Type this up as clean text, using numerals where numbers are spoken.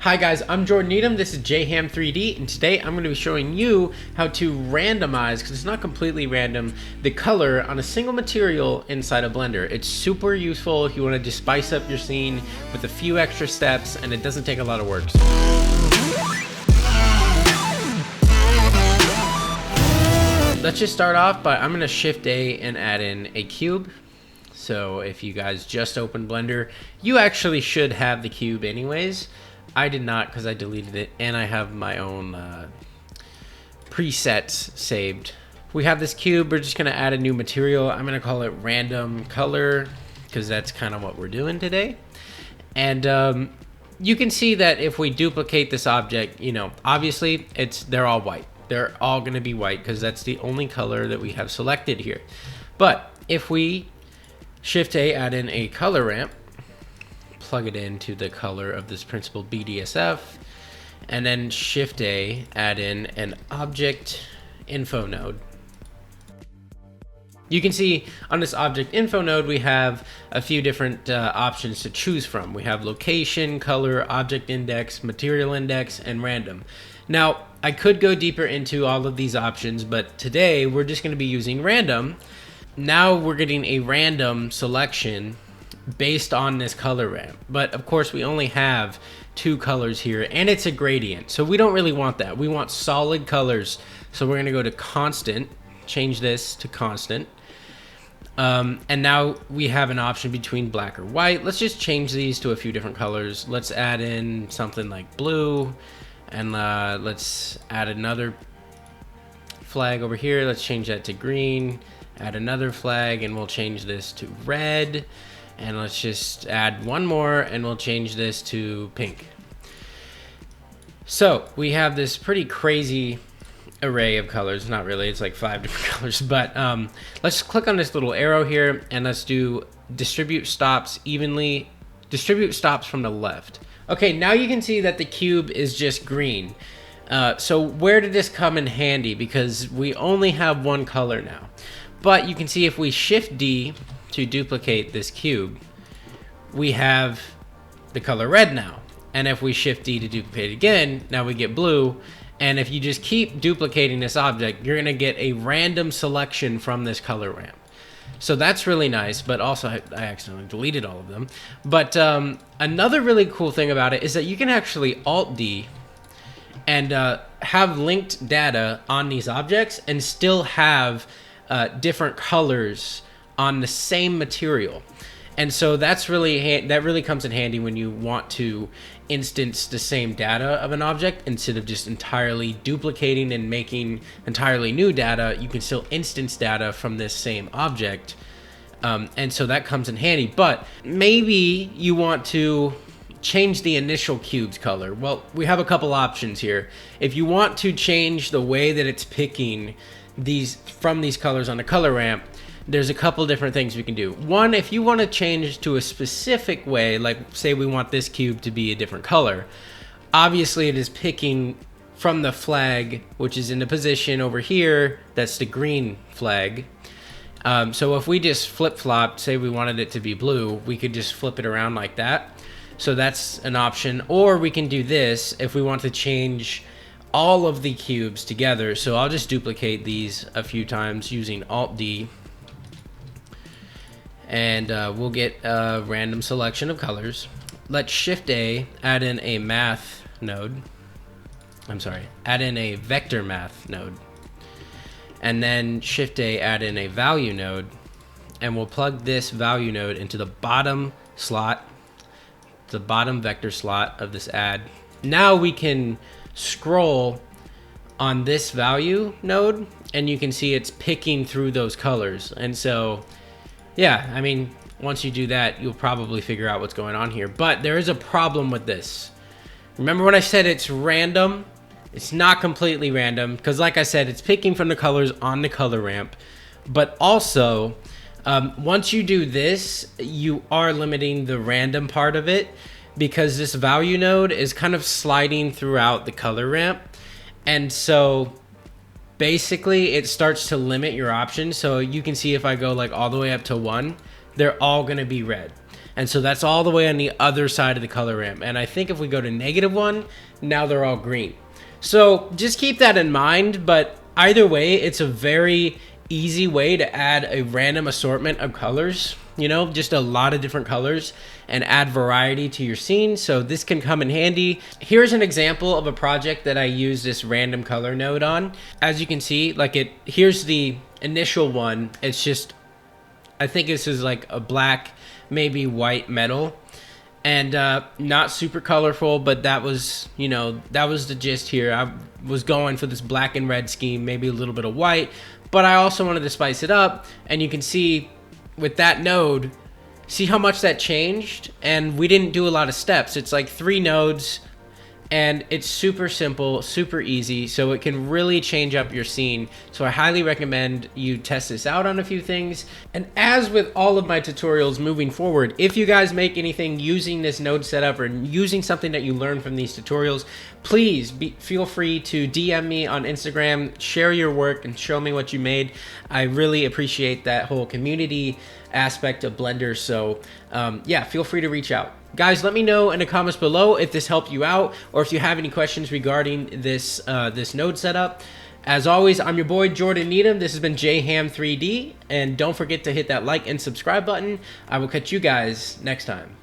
Hi guys, I'm Jordan Needham, this is Jham 3D, and today I'm going to be showing you how to randomize, because it's not completely random, the color on a single material inside a Blender. It's super useful if you want to just spice up your scene with a few extra steps, and it doesn't take a lot of work. Let's just start off by, I'm going to Shift A and add in a cube. So if you guys just opened Blender, you actually should have the cube anyways. I did not because I deleted it, and I have my own presets saved. We have this cube. We're just going to add a new material. I'm going to call it random color because that's kind of what we're doing today. And you can see that if we duplicate this object, you know, obviously they're all white. They're all going to be white because that's the only color that we have selected here. But if we Shift A, add in a color ramp, plug it into the color of this principled BDSF, and then Shift A, add in an object info node. You can see on this object info node we have a few different options to choose from. We have location, color, object index, material index, and random. Now I could go deeper into all of these options, but today we're just going to be using random. Now we're getting a random selection based on this color ramp, but of course we only have two colors here, and it's a gradient, so we don't really want that. We want solid colors, so we're going to go to constant, change this to constant, and now we have an option between black or white. Let's just change these to a few different colors. Let's add in something like blue, and let's add another flag over here. Let's change that to green, add another flag, and we'll change this to red. And let's just add one more, and we'll change this to pink. So we have this pretty crazy array of colors. Not really, it's like 5 different colors, but let's click on this little arrow here, and let's do distribute stops evenly, distribute stops from the left. Okay, now you can see that the cube is just green. So where did this come in handy? Because we only have one color now. But you can see if we Shift D to duplicate this cube, we have the color red now. And if we Shift D to duplicate again, now we get blue. And if you just keep duplicating this object, you're going to get a random selection from this color ramp. So that's really nice, but also I accidentally deleted all of them. But another really cool thing about it is that you can actually Alt D and have linked data on these objects and still have different colors on the same material. And so that's really that really comes in handy when you want to instance the same data of an object instead of just entirely duplicating and making entirely new data. You can still instance data from this same object, and so that comes in handy. But maybe you want to change the initial cube's color. Well, we have a couple options here. If you want to change the way that it's picking these from these colors on the color ramp, there's a couple different things we can do. One, if you want to change to a specific way, like say we want this cube to be a different color, obviously it is picking from the flag, which is in the position over here. That's the green flag. So if we just flip-flop, say we wanted it to be blue, we could just flip it around like that. So that's an option. Or we can do this if we want to change all of the cubes together. So I'll just duplicate these a few times using Alt D, and we'll get a random selection of colors. Let's Shift A, add in a math node. Add in a vector math node, and then Shift A, add in a value node, and we'll plug this value node into the bottom slot, the bottom vector slot of this add. Now we can scroll on this value node, and you can see it's picking through those colors. And so yeah, I mean, once you do that, you'll probably figure out what's going on here. But there is a problem with this. Remember when I said it's random? It's not completely random, because like I said, it's picking from the colors on the color ramp. But also, once you do this, you are limiting the random part of it, because this value node is kind of sliding throughout the color ramp. And so basically it starts to limit your options. So you can see if I go like all the way up to 1, they're all going to be red. And so that's all the way on the other side of the color ramp. And I think if we go to -1, now they're all green. So just keep that in mind. But either way, it's a very easy way to add a random assortment of colors, you know, just a lot of different colors, and add variety to your scene. So this can come in handy. Here's an example of a project that I use this random color node on. As you can see, like here's the initial one. It's just, I think this is like a black, maybe white metal, and not super colorful, but that was, you know, that was the gist here. I was going for this black and red scheme, maybe a little bit of white, but I also wanted to spice it up. And you can see with that node, see how much that changed? And we didn't do a lot of steps. It's like 3 nodes, and it's super simple, super easy, so it can really change up your scene. So I highly recommend you test this out on a few things. And as with all of my tutorials moving forward, if you guys make anything using this node setup or using something that you learn from these tutorials, please feel free to DM me on Instagram, share your work, and show me what you made. I really appreciate that whole community aspect of Blender. So yeah, feel free to reach out. Guys, let me know in the comments below if this helped you out, or if you have any questions regarding this this node setup. As always, I'm your boy Jordan Needham. This has been Jham 3D, and don't forget to hit that like and subscribe button. I will catch you guys next time.